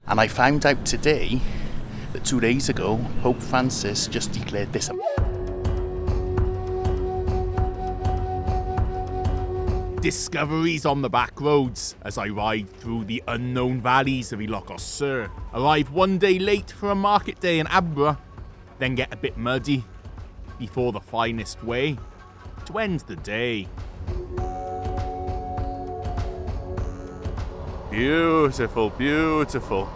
And I found out today that 2 days ago, Pope Francis just declared this. Discoveries on the back roads as I ride through the unknown valleys of ILOCOS SUR. Arrive one day late for a market day in Abra, then get a bit muddy before the finest way to end the day. Beautiful, beautiful.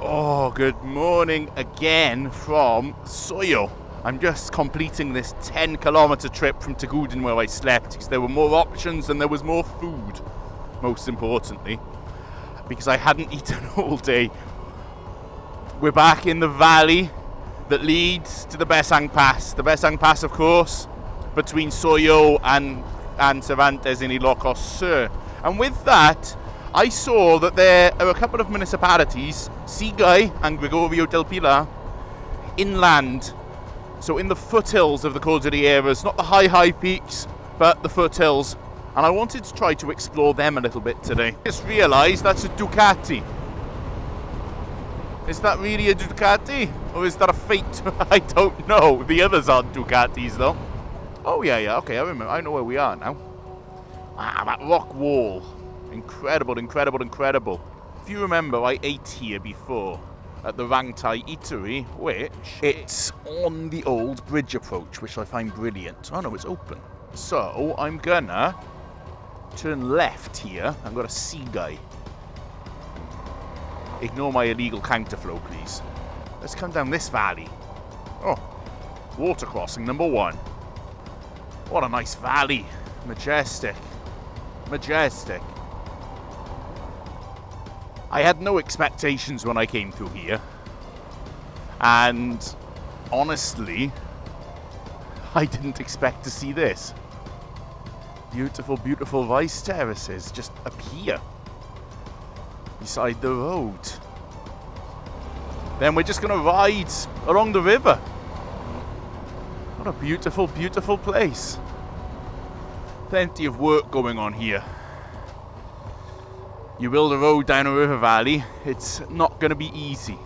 Oh, good morning again from Suyo. I'm just completing this 10-kilometer trip from Tagudin where I slept because there were more options and there was more food, most importantly, because I hadn't eaten all day. We're back in the valley that leads to the Besang Pass. The Besang Pass, of course, between Suyo and Cervantes in ILOCOS SUR. And with that, I saw that there are a couple of municipalities, Sigay and Gregorio del Pilar, inland. So in the foothills of the Cordilleras, not the high peaks, but the foothills. And I wanted to try to explore them a little bit today. Just realised that's a Ducati. Is that really a Ducati? Or is that a fate? I don't know. The others aren't Ducatis though. Oh yeah, okay, I remember. I know where we are now. Ah, that rock wall. Incredible, incredible, incredible. If you remember, I ate here before at the Rangtai Eatery, which it's on the old bridge approach, which I find brilliant. Oh no, it's open. So I'm gonna turn left here and go to Sigay. Ignore my illegal counterflow, please. Let's come down this valley. Oh, water crossing number 1. What a nice valley. Majestic. Majestic. I had no expectations when I came through here, and honestly, I didn't expect to see this. Beautiful, beautiful rice terraces just appear beside the road. Then we're just going to ride along the river. What a beautiful, beautiful place. Plenty of work going on here. You build a road down a river valley, it's not going to be easy.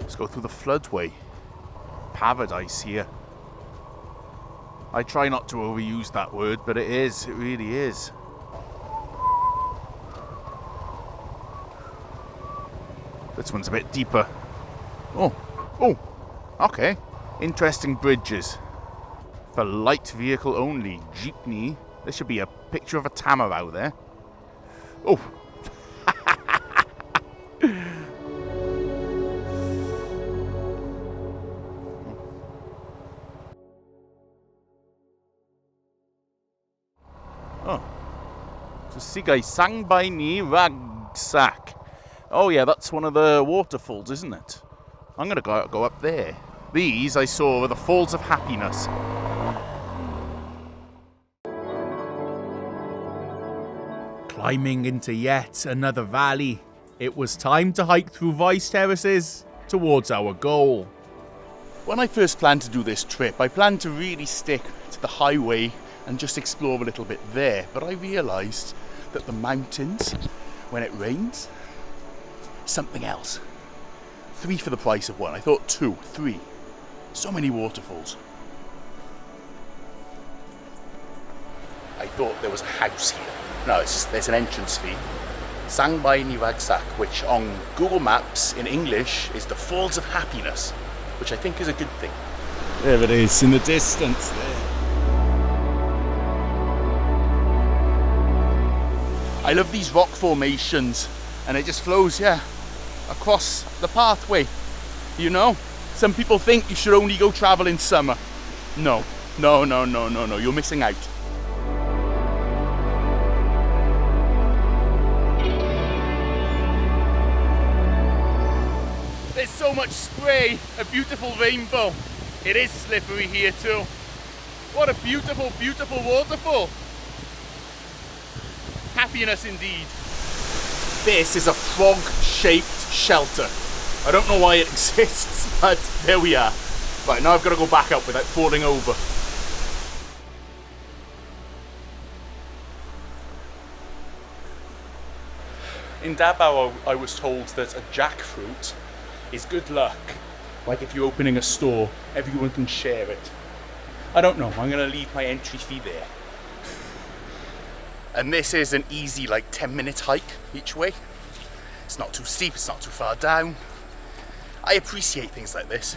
Let's go through the floodway. Paradise here. I try not to overuse that word, but it is, it really is. This one's a bit deeper. Oh, okay. Interesting bridges. For light vehicle only, jeepney. There should be a picture of a tamaraw there. Oh. Oh. So Sigay Sangbay ni Ragsak. Oh yeah, that's one of the waterfalls, isn't it? I'm going to go up there. These I saw were the Falls of Happiness. Climbing into yet another valley, it was time to hike through rice terraces towards our goal. When I first planned to do this trip, I planned to really stick to the highway and just explore a little bit there. But I realised that the mountains, when it rains, something else. 3 for the price of 1. I thought 2, 3. So many waterfalls. I thought there was a house here. No, it's just, there's an entrance fee. Sangbay ni Ragsak, which on Google Maps in English is the Falls of Happiness, which I think is a good thing. There it is in the distance there. I love these rock formations, and it just flows, across the pathway. You know, some people think you should only go travel in summer. No, you're missing out. There's so much spray, a beautiful rainbow. It is slippery here too. What a beautiful, beautiful waterfall. Happiness indeed. This is a frog-shaped shelter. I don't know why it exists, but there we are. Right, now I've got to go back up without falling over. In Davao, I was told that a jackfruit is good luck. Like if you're opening a store, everyone can share it. I don't know, I'm gonna leave my entry fee there. And this is an easy, like 10-minute hike each way. It's not too steep, it's not too far down. I appreciate things like this.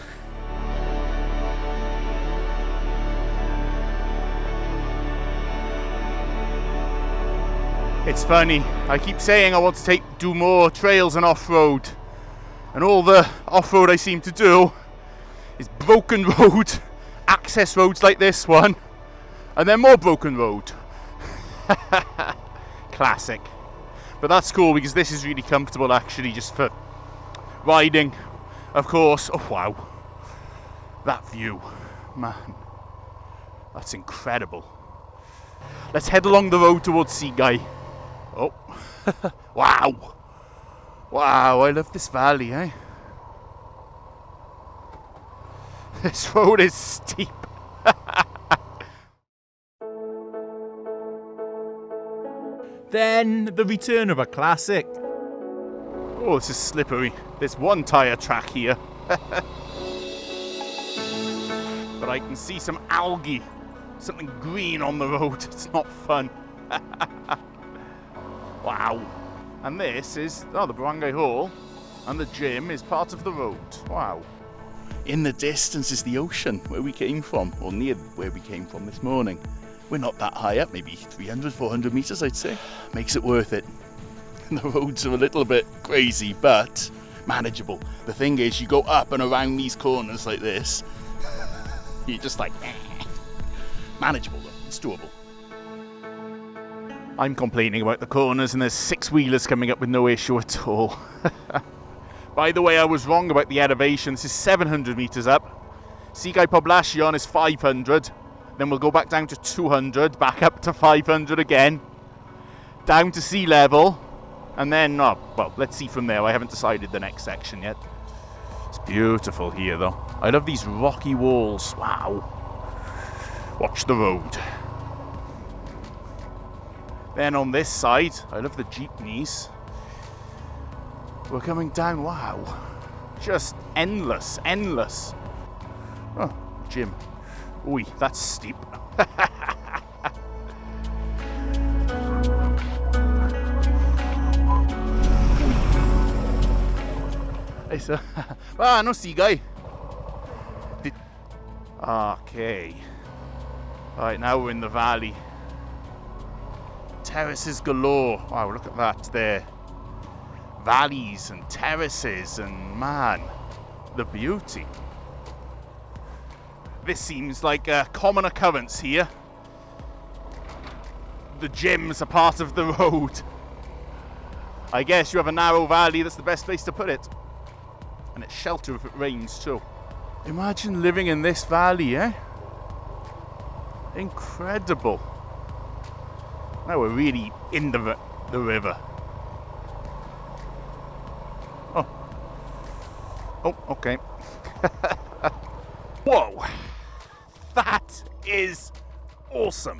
It's funny, I keep saying I want to do more trails and off-road, and all the off-road I seem to do is broken road, access roads like this one, and then more broken road. Classic. But that's cool because this is really comfortable actually, just for riding, of course. Oh wow, that view, man, that's incredible. Let's head along the road towards Sigay. Oh, wow. Wow, I love this valley, eh? This road is steep. Then, the return of a classic. Oh, this is slippery. There's one tyre track here. But I can see some algae. Something green on the road. It's not fun. Wow. And this is, the Barangay Hall and the gym is part of the road. Wow. In the distance is the ocean, where we came from, or near where we came from this morning. We're not that high up, maybe 300, 400 metres, I'd say. Makes it worth it. The roads are a little bit crazy, but manageable. The thing is, you go up and around these corners like this, you're just like, manageable though, it's doable. I'm complaining about the corners and there's 6-wheelers coming up with no issue at all. By the way, I was wrong about the elevation. This is 700 metres up. Sigay Poblacion is 500. Then we'll go back down to 200, back up to 500 again. Down to sea level. And then, well, let's see from there. I haven't decided the next section yet. It's beautiful here, though. I love these rocky walls. Wow. Watch the road. Then on this side, I love the jeepneys. We're coming down, wow. Just endless, endless. Oh, gym. Oi, that's steep. No Sigay. Okay. Alright, now we're in the valley. Terraces galore. Wow, look at that there. Valleys and terraces and man, the beauty. This seems like a common occurrence here. The gyms are part of the road. I guess you have a narrow valley, that's the best place to put it. And it's shelter if it rains too. Imagine living in this valley, eh? Incredible. Now we're really in the river. Oh, okay. Whoa! That is awesome!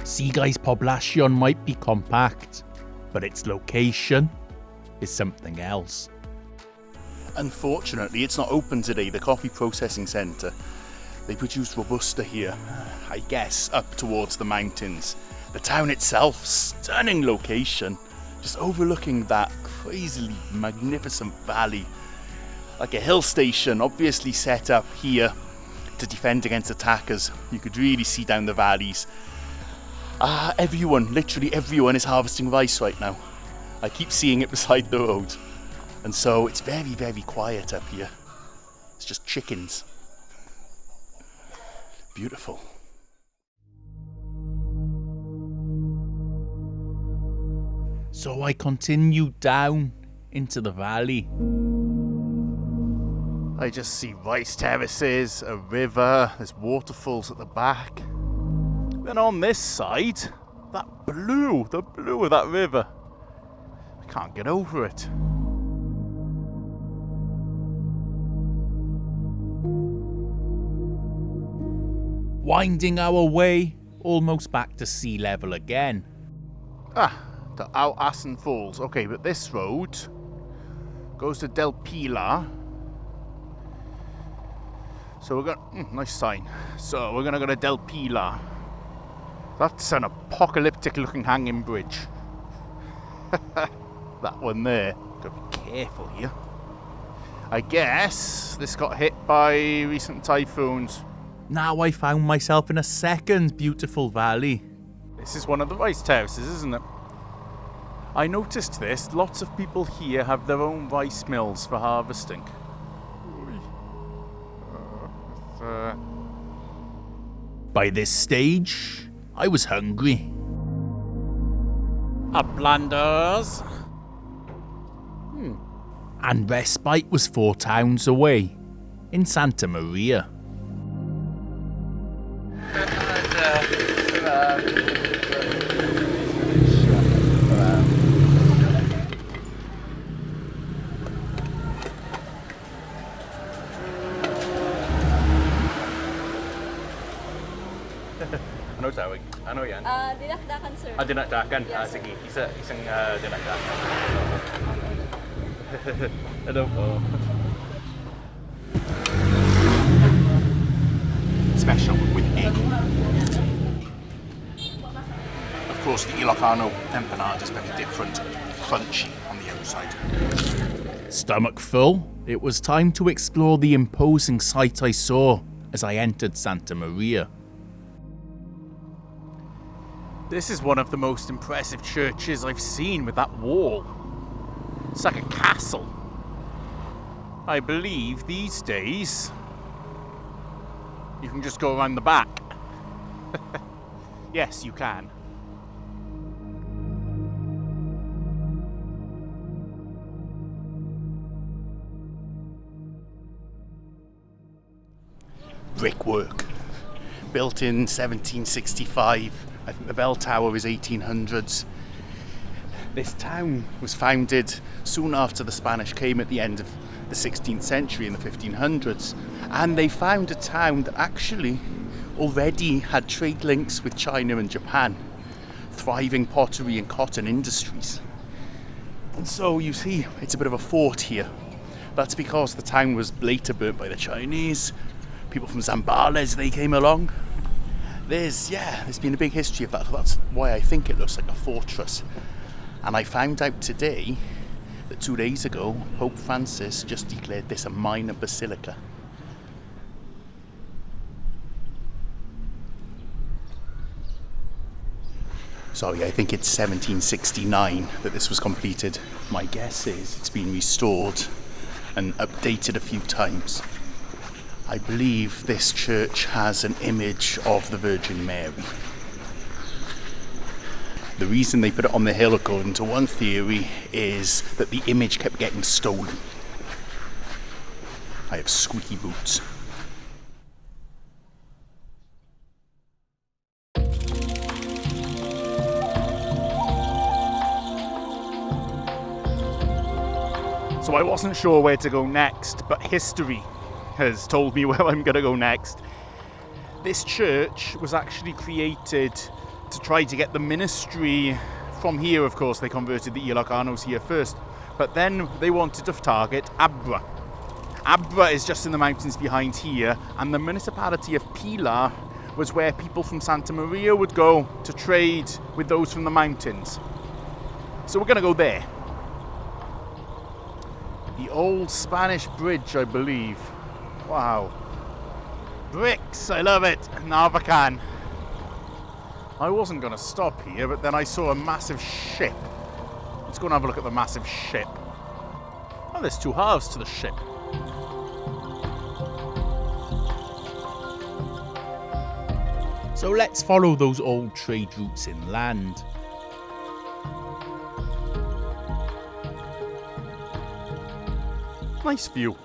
Sigay's Poblacion might be compact, but its location is something else. Unfortunately, it's not open today, the coffee processing centre. They produce Robusta here, I guess, up towards the mountains. The town itself, stunning location, just overlooking that crazily magnificent valley. Like a hill station, obviously set up here to defend against attackers. You could really see down the valleys. Everyone, literally everyone is harvesting rice right now. I keep seeing it beside the road. And so it's very, very quiet up here. It's just chickens. Beautiful. So I continued down into the valley. I just see rice terraces, a river, there's waterfalls at the back. Then on this side, the blue of that river. I can't get over it. winding our way almost back to sea level again. To Assen Falls. Okay, but this road goes to Del Pilar. So we're going to... nice sign. So we're going to go to Del Pilar. That's an apocalyptic looking hanging bridge. That one there. Gotta be careful here. I guess this got hit by recent typhoons. Now I found myself in a second beautiful valley. This is one of the rice terraces, isn't it? I noticed this. Lots of people here have their own rice mills for harvesting. By this stage, I was hungry. Uplanders. And respite was 4 towns away, in Santa Maria. Ano tawag? Ano yan? Dinakdakan, sir. Dinakdakan? Yes, sir. Sige. Isang dinakdakan. Hello po. Special with egg. Of course, the Ilocano empanada is very different, crunchy on the outside. Stomach full, it was time to explore the imposing sight I saw as I entered Santa Maria. This is one of the most impressive churches I've seen with that wall. It's like a castle. I believe these days you can just go around the back. Yes, you can. Brickwork. Built in 1765. I think the bell tower is 1800s. This town was founded soon after the Spanish came at the end of the 16th century in the 1500s. And they found a town that actually already had trade links with China and Japan. Thriving pottery and cotton industries. And so you see, it's a bit of a fort here. That's because the town was later burnt by the Chinese. People from Zambales, they came along. There's been a big history of that. That's why I think it looks like a fortress. And I found out today that 2 days ago, Pope Francis just declared this a minor basilica. Sorry, I think it's 1769 that this was completed. My guess is it's been restored and updated a few times. I believe this church has an image of the Virgin Mary. The reason they put it on the hill, according to one theory, is that the image kept getting stolen. I have squeaky boots. So I wasn't sure where to go next, but history has told me where I'm going to go next. This church was actually created to try to get the ministry from here. Of course, they converted the Ilocanos here first, but then they wanted to target Abra. Abra is just in the mountains behind here, and the municipality of Pilar was where people from Santa Maria would go to trade with those from the mountains. So we're going to go there. The old Spanish bridge, I believe. Wow. Bricks, I love it. Narvacan. I wasn't going to stop here, but then I saw a massive ship. Let's go and have a look at the massive ship. Oh, there's 2 halves to the ship. So let's follow those old trade routes inland. Nice view.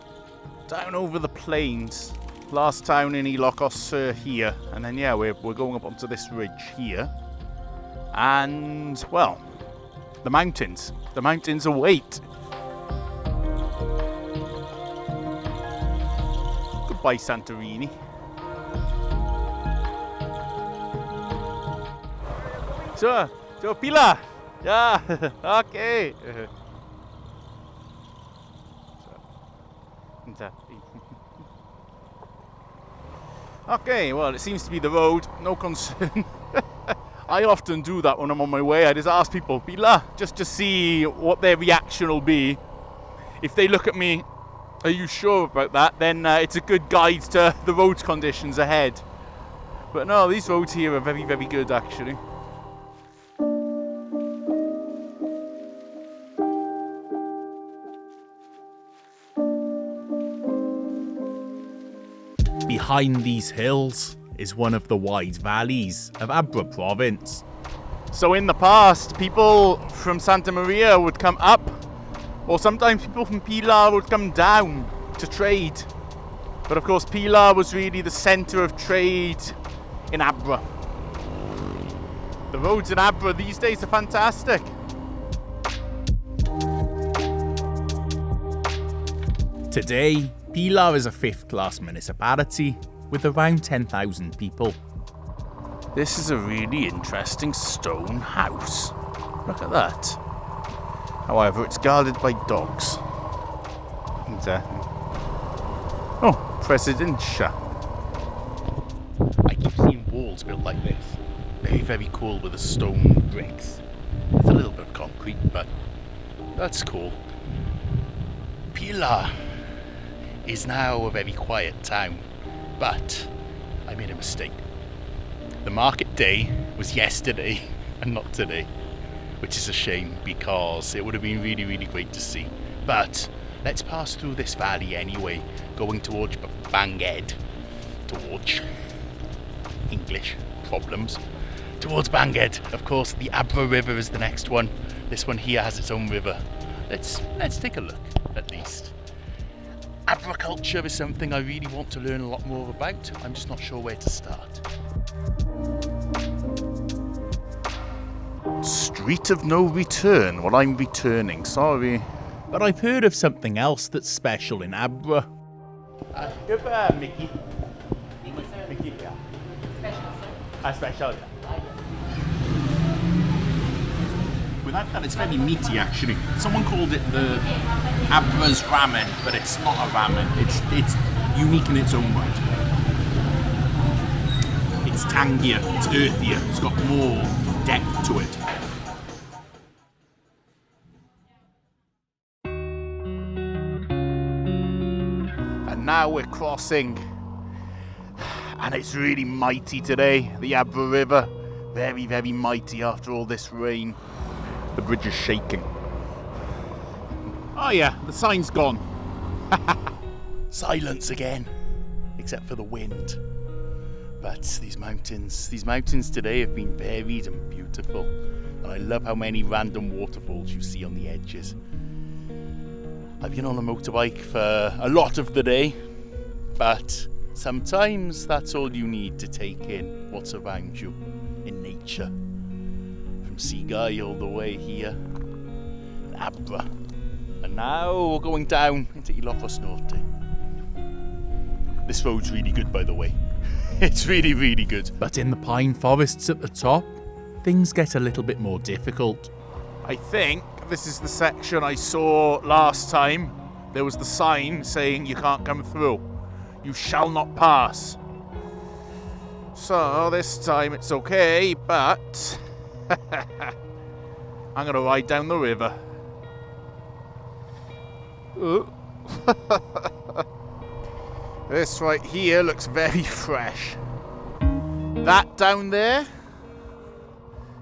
Down over the plains. Last town in ILOCOS SUR here. And then, yeah, we're going up onto this ridge here. And, well, the mountains. The mountains await. Goodbye, Santorini. So Pilar. Yeah. Okay. Okay, well, it seems to be the road. No concern. I often do that when I'm on my way. I just ask people, Pilar, just to see what their reaction will be. If they look at me, are you sure about that? Then it's a good guide to the road conditions ahead. But no, these roads here are very, very good, actually. Behind these hills is one of the wide valleys of Abra province. So in the past, people from Santa Maria would come up, or sometimes people from Pilar would come down to trade. But of course, Pilar was really the centre of trade in Abra. The roads in Abra these days are fantastic. Today, Pilar is a fifth-class municipality with around 10,000 people. This is a really interesting stone house. Look at that. However, it's guarded by dogs. And, Presidential. I keep seeing walls built like this. Very, very cool with the stone bricks. It's a little bit of concrete, but that's cool. Pilar is now a very quiet town, but I made a mistake. The market day was yesterday and not today, which is a shame because it would have been really, really great to see. But let's pass through this valley anyway, going towards Banged, towards English problems, towards Banged. Of course, the Abra River is the next one. This one here has its own river. Let's take a look, at least. Agriculture is something I really want to learn a lot more about. I'm just not sure where to start. Street of no return. Well, I'm returning, sorry. But I've heard of something else that's special in Abra. Goodbye, Mickey. Mickey, yeah. Special, sir. Special, yeah. Without that, it's very meaty actually. Someone called it the Abra's ramen, but it's not a ramen. It's unique in its own right. It's tangier, it's earthier, it's got more depth to it. And now we're crossing, and it's really mighty today, the Abra River. Very, very mighty after all this rain. The bridge is shaking. Oh yeah, the sign's gone. Silence again, except for the wind. But these mountains today have been varied and beautiful. And I love how many random waterfalls you see on the edges. I've been on a motorbike for a lot of the day, but sometimes that's all you need to take in what's around you in nature. From Sigay all the way here, Abra. And now we're going down into ILOCOS SUR. This road's really good, by the way. It's really, really good. But in the pine forests at the top, things get a little bit more difficult. I think this is the section I saw last time. There was the sign saying you can't come through. You shall not pass. So this time it's okay, but I'm going to ride down the river. This right here looks very fresh. That down there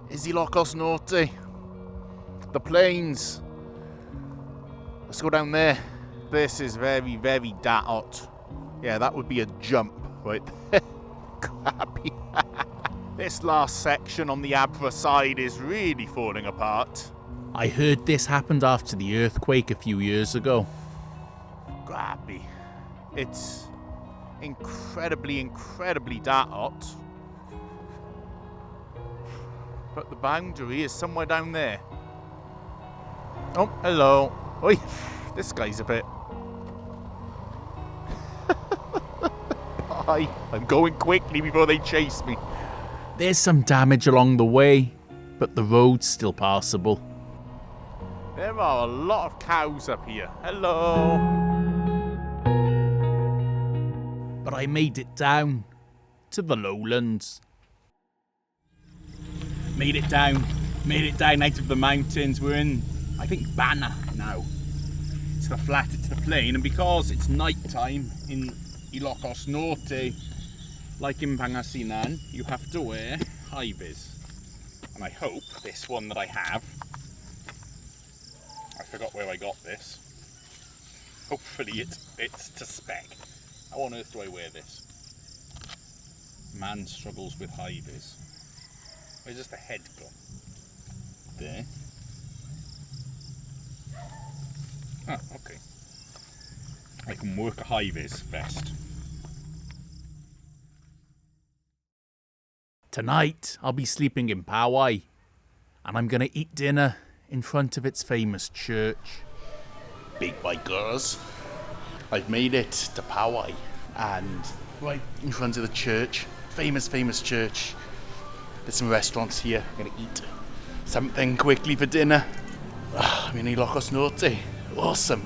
is ILOCOS SUR. The plains. Let's go down there. This is very, very Daot. Yeah, that would be a jump right there. Crabby. This last section on the Abra side is really falling apart. I heard this happened after the earthquake a few years ago. Grabby. It's incredibly, incredibly Daot. But the boundary is somewhere down there. Oh, hello. Oi, this guy's a bit... Bye. I'm going quickly before they chase me. There's some damage along the way, but the road's still passable. There are a lot of cows up here. Hello. But I made it down to the lowlands. Made it down out of the mountains. We're in, I think, Bana now. It's the flat, it's the plain, and because it's night time in Ilocos Norte, like in Pangasinan, you have to wear high vis. And I hope this one that I have, I forgot where I got this. Hopefully it's to spec. How on earth do I wear this? Man struggles with high vis. Where's just the head gone? There. Ah, okay. I can work a high vis vest. Tonight, I'll be sleeping in Powai, and I'm gonna eat dinner in front of its famous church. Big bikers. I've made it to Powai, and right in front of the church, famous church. There's some restaurants here. I'm gonna eat something quickly for dinner. I'm in Ilocos Norte. Awesome.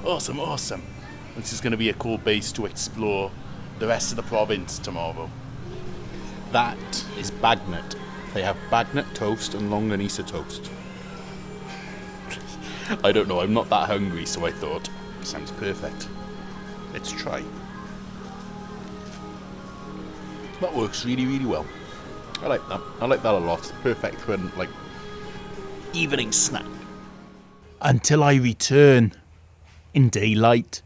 This is gonna be a cool base to explore the rest of the province tomorrow. That is Bagnet. They have Bagnet toast and Longanisa toast. I don't know, I'm not that hungry, so I thought, sounds perfect. Let's try. That works really, really well. I like that. I like that a lot. Perfect for, like, evening snack. Until I return in daylight.